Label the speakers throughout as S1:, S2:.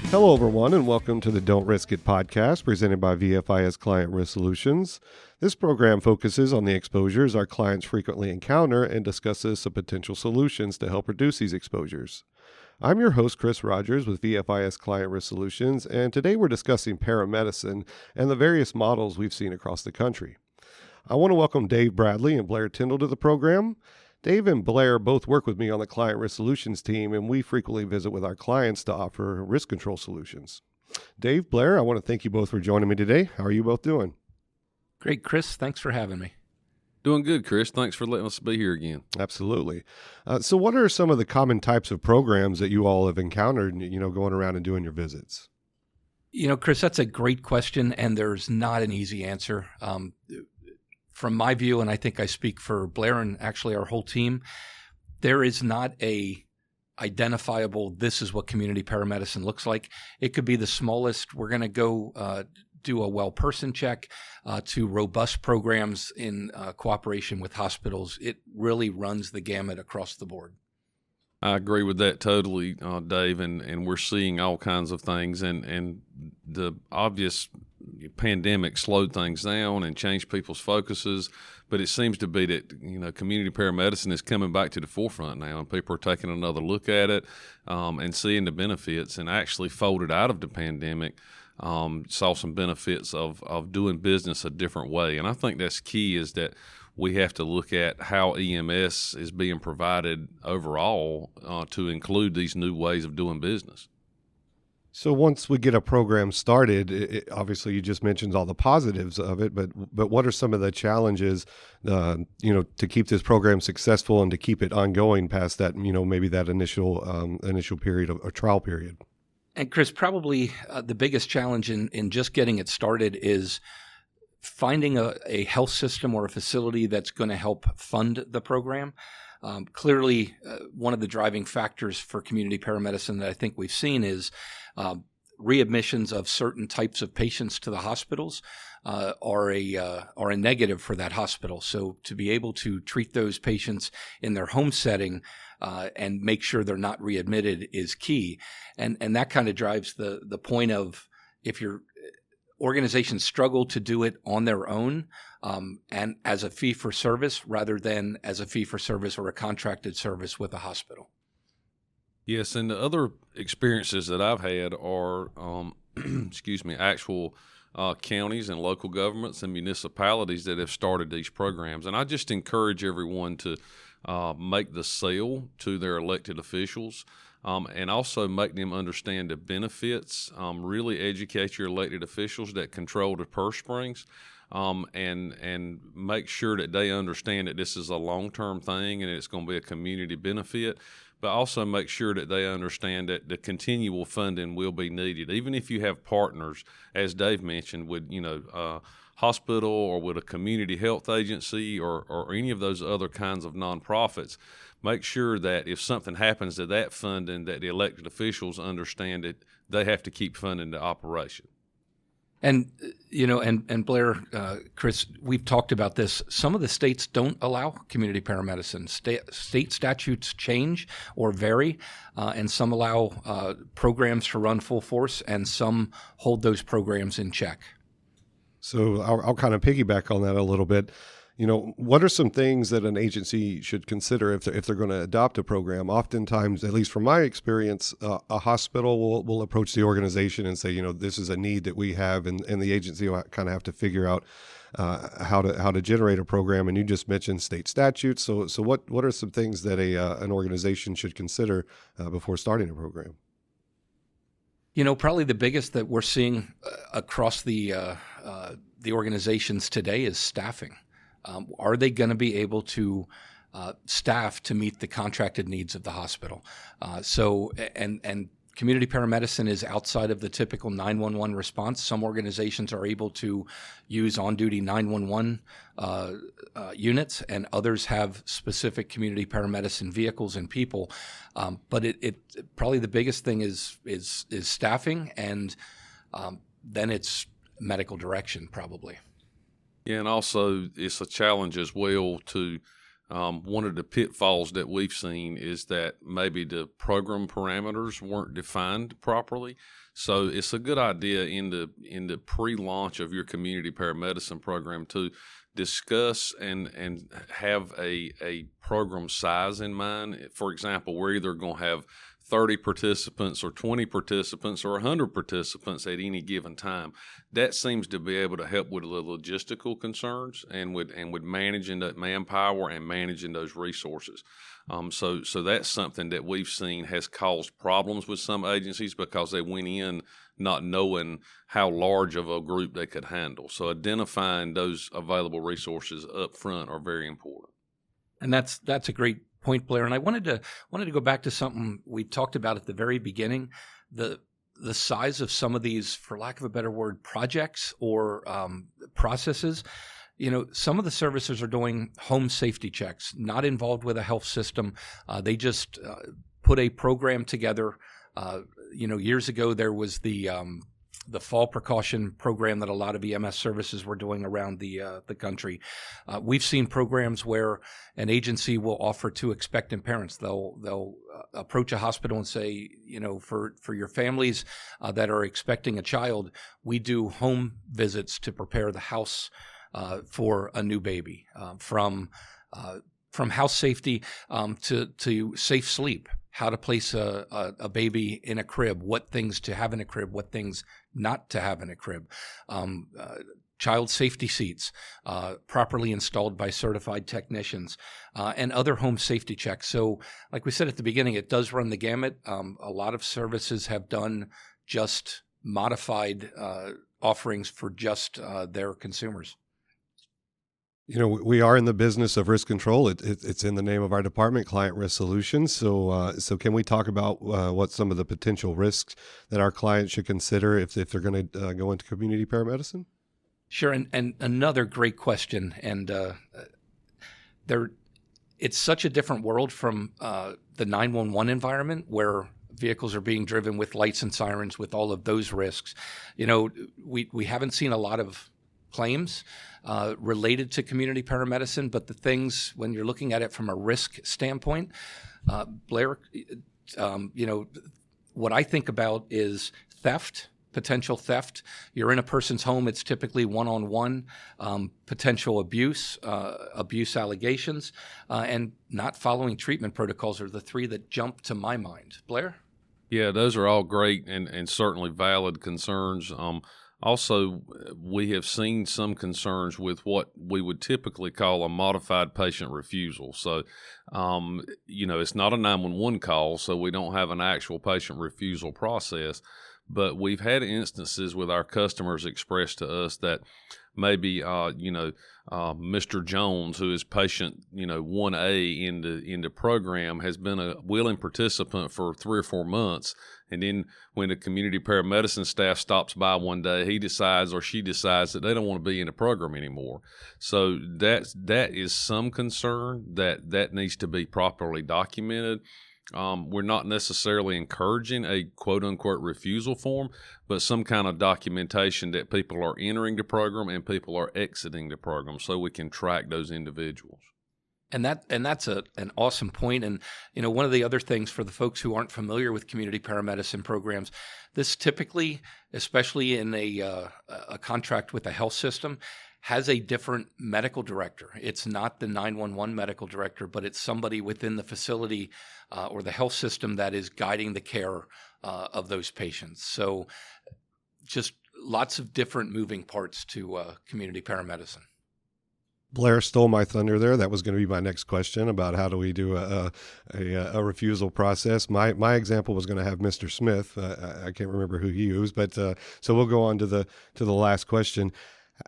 S1: Hello, everyone, and welcome to the Don't Risk It podcast presented by VFIS Client Risk Solutions. This program focuses on the exposures our clients frequently encounter and discusses some potential solutions to help reduce these exposures. I'm your host, Chris Rogers with VFIS Client Risk Solutions, and today we're discussing paramedicine and the various models we've seen across the country. I want to welcome Dave Bradley and Blair Tyndall to the program. Dave and Blair both work with me on the Client Risk Solutions team, and we frequently visit with our clients to offer risk control solutions. Dave, Blair, I want to thank you both for joining me today. How are you both doing?
S2: Great, Chris. Thanks for having me.
S3: Doing good, Chris. Thanks for letting us be here again.
S1: Absolutely. So what are some of the common types of programs that you all have encountered, going around and doing your visits?
S2: Chris, that's a great question, and there's not an easy answer. From my view, and I think I speak for Blair and actually our whole team, there is not a identifiable, this is what community paramedicine looks like. It could be the smallest, we're going to go do a well person check, to robust programs in cooperation with hospitals. It really runs the gamut across the board.
S3: I agree with that totally, Dave, and we're seeing all kinds of things, and the obvious pandemic slowed things down and changed people's focuses, but it seems to be that community paramedicine is coming back to the forefront now, and people are taking another look at it and seeing the benefits, and actually folded out of the pandemic, saw some benefits of doing business a different way. And I think that's key, is that we have to look at how EMS is being provided overall to include these new ways of doing business.
S1: So once we get a program started, obviously you just mentioned all the positives of it, but what are some of the challenges, to keep this program successful and to keep it ongoing past that, maybe that initial period of a trial period?
S2: And Chris, probably the biggest challenge in just getting it started is finding a health system or a facility that's going to help fund the program. Clearly, one of the driving factors for community paramedicine that I think we've seen is readmissions of certain types of patients to the hospitals are a negative for that hospital. So to be able to treat those patients in their home setting and make sure they're not readmitted is key. And that kind of drives the point of, if your organizations struggle to do it on their own and as a fee-for-service rather than as a fee-for-service or a contracted service with a hospital.
S3: Yes, and the other experiences that I've had are, actual counties and local governments and municipalities that have started these programs. And I just encourage everyone to make the sale to their elected officials, and also make them understand the benefits. Really educate your elected officials that control the purse strings, and make sure that they understand that this is a long-term thing and it's going to be a community benefit. But also make sure that they understand that the continual funding will be needed, even if you have partners, as Dave mentioned, with hospital or with a community health agency or any of those other kinds of nonprofits. Make sure that if something happens to that funding, that the elected officials understand that they have to keep funding the operation.
S2: And, and Blair, Chris, we've talked about this. Some of the states don't allow community paramedicine. State statutes change or vary, and some allow programs to run full force, and some hold those programs in check.
S1: So I'll kind of piggyback on that a little bit. What are some things that an agency should consider if they're going to adopt a program? Oftentimes, at least from my experience, a hospital will approach the organization and say, this is a need that we have, and the agency will kind of have to figure out how to generate a program. And you just mentioned state statutes. So what are some things that an organization should consider before starting a program?
S2: Probably the biggest that we're seeing across the organizations today is staffing. Are they going to be able to staff to meet the contracted needs of the hospital? And community paramedicine is outside of the typical 911 response. Some organizations are able to use on-duty 911 units, and others have specific community paramedicine vehicles and people. But it probably the biggest thing is staffing, and then it's medical direction probably.
S3: Yeah, and also it's a challenge as well to one of the pitfalls that we've seen is that maybe the program parameters weren't defined properly. So it's a good idea in the pre-launch of your community paramedicine program to discuss and have a program size in mind. For example, we're either going to have 30 participants or 20 participants or 100 participants at any given time. That seems to be able to help with the logistical concerns and with managing that manpower and managing those resources. So that's something that we've seen has caused problems with some agencies because they went in not knowing how large of a group they could handle. So identifying those available resources up front are very important.
S2: And that's a great point, Blair. And I wanted to go back to something we talked about at the very beginning, the size of some of these, for lack of a better word, projects or processes. Some of the services are doing home safety checks, not involved with a health system. They just put a program together. Years ago there was the fall precaution program that a lot of EMS services were doing around the country. We've seen programs where an agency will offer to expectant parents. They'll approach a hospital and say, for your families that are expecting a child, we do home visits to prepare the house for a new baby, from house safety to safe sleep. How to place a baby in a crib, what things to have in a crib, what things not to have in a crib, child safety seats properly installed by certified technicians, and other home safety checks. So like we said at the beginning, it does run the gamut. A lot of services have done just modified offerings for just their consumers.
S1: We are in the business of risk control. It's in the name of our department, Client Risk Solutions. So can we talk about what some of the potential risks that our clients should consider if they're going to go into community paramedicine?
S2: Sure, and another great question. And it's such a different world from the 911 environment where vehicles are being driven with lights and sirens with all of those risks. We haven't seen a lot of claims related to community paramedicine, but the things, when you're looking at it from a risk standpoint, Blair, what I think about is theft, potential theft. You're in a person's home, it's typically one-on-one, potential abuse allegations, and not following treatment protocols are the three that jump to my mind. Blair?
S3: Yeah, those are all great and certainly valid concerns. Also, we have seen some concerns with what we would typically call a modified patient refusal. So, it's not a 911 call, so we don't have an actual patient refusal process. But we've had instances with our customers express to us that maybe, Mr. Jones, who is patient, 1A in the program, has been a willing participant for 3 or 4 months. And then when the community paramedicine staff stops by one day, he decides or she decides that they don't want to be in the program anymore. So that is some concern that needs to be properly documented. We're not necessarily encouraging a quote-unquote refusal form, but some kind of documentation that people are entering the program and people are exiting the program so we can track those individuals.
S2: And that's an awesome point. And, one of the other things for the folks who aren't familiar with community paramedicine programs, this typically, especially in a contract with a health system, has a different medical director. It's not the 911 medical director, but it's somebody within the facility or the health system that is guiding the care of those patients. So just lots of different moving parts to community paramedicine.
S1: Blair stole my thunder there. That was going to be my next question about how do we do a refusal process. My example was going to have Mr. Smith. I can't remember who he used, but so we'll go on to the last question.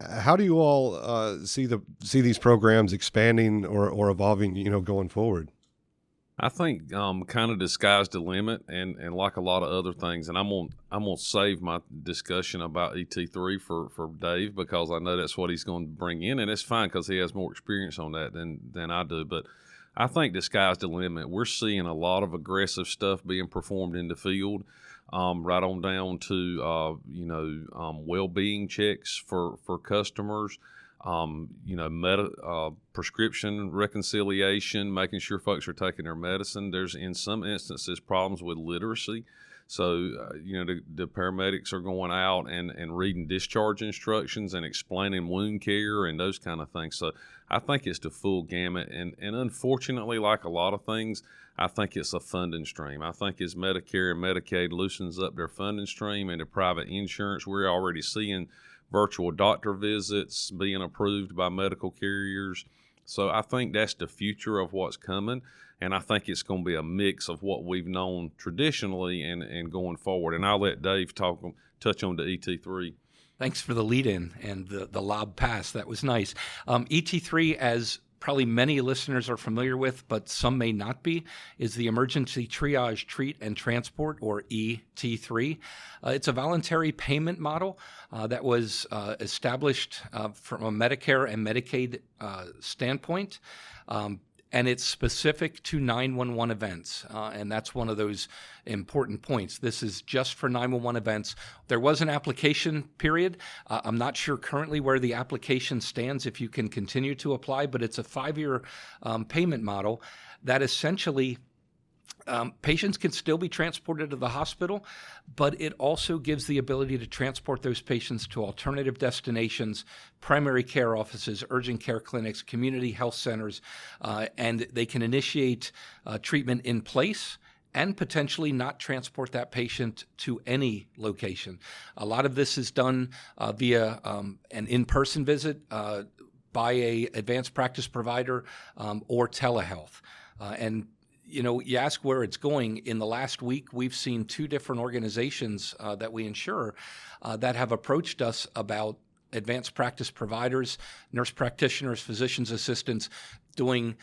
S1: How do you all see these programs expanding or evolving, going forward?
S3: I think kind of the sky's the limit, and like a lot of other things, and I'm gonna save my discussion about ET3 for Dave because I know that's what he's going to bring in, and it's fine because he has more experience on that than I do. But I think the sky's the limit. We're seeing a lot of aggressive stuff being performed in the field, right on down to well-being checks for customers. prescription reconciliation, making sure folks are taking their medicine. There's in some instances problems with literacy. So, the paramedics are going out and reading discharge instructions and explaining wound care and those kind of things. So I think it's the full gamut. And unfortunately, like a lot of things, I think it's a funding stream. I think as Medicare and Medicaid loosens up their funding stream into private insurance, we're already seeing virtual doctor visits being approved by medical carriers. So I think that's the future of what's coming. And I think it's going to be a mix of what we've known traditionally and going forward. And I'll let Dave touch on the ET3.
S2: Thanks for the lead-in and the lob pass. That was nice. ET3, as probably many listeners are familiar with, but some may not be, is the Emergency Triage, Treat, and Transport, or ET3. It's a voluntary payment model that was established from a Medicare and Medicaid standpoint. And it's specific to 911 events, and that's one of those important points. This is just for 911 events. There was an application period. I'm not sure currently where the application stands, if you can continue to apply, but it's a 5-year payment model that essentially patients can still be transported to the hospital, but it also gives the ability to transport those patients to alternative destinations, primary care offices, urgent care clinics, community health centers, and they can initiate treatment in place and potentially not transport that patient to any location. A lot of this is done via an in-person visit by a advanced practice provider or telehealth. And you ask where it's going. In the last week, we've seen 2 different organizations that we insure that have approached us about advanced practice providers, nurse practitioners, physician's assistants doing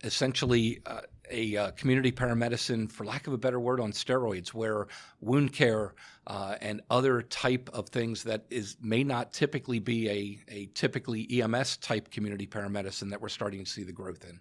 S2: essentially a community paramedicine, for lack of a better word, on steroids, where wound care and other type of things that may not typically be a typically EMS type community paramedicine that we're starting to see the growth in.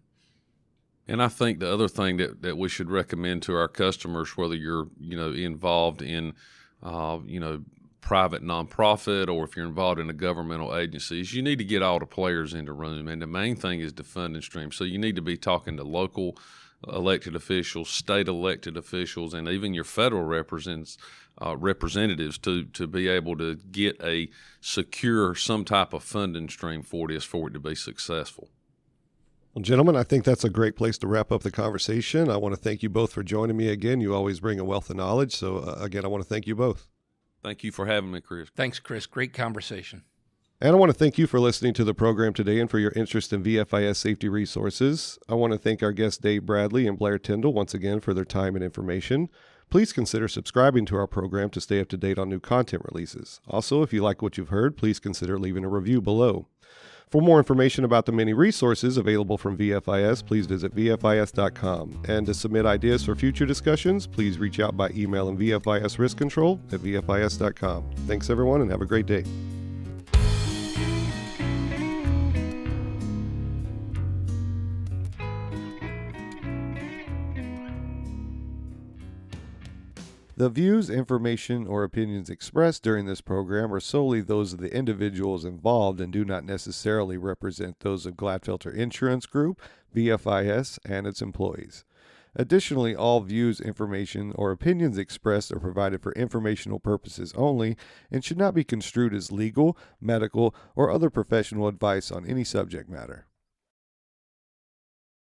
S3: And I think the other thing that we should recommend to our customers, whether you're involved in private nonprofit or if you're involved in a governmental agency, is you need to get all the players in the room. And the main thing is the funding stream. So you need to be talking to local elected officials, state elected officials, and even your federal representatives to be able to get a secure some type of funding stream for it to be successful.
S1: Well, gentlemen, I think that's a great place to wrap up the conversation. I want to thank you both for joining me again. You always bring a wealth of knowledge. So, again, I want to thank you both.
S3: Thank you for having me, Chris.
S2: Thanks, Chris. Great conversation.
S1: And I want to thank you for listening to the program today and for your interest in VFIS safety resources. I want to thank our guests Dave Bradley and Blair Tyndall once again for their time and information. Please consider subscribing to our program to stay up to date on new content releases. Also, if you like what you've heard, please consider leaving a review below. For more information about the many resources available from VFIS, please visit VFIS.com. And to submit ideas for future discussions, please reach out by emailing VFIS Risk Control at VFIS.com. Thanks, everyone, and have a great day. The views, information, or opinions expressed during this program are solely those of the individuals involved and do not necessarily represent those of Gladfelter Insurance Group, VFIS, and its employees. Additionally, all views, information, or opinions expressed are provided for informational purposes only and should not be construed as legal, medical, or other professional advice on any subject matter.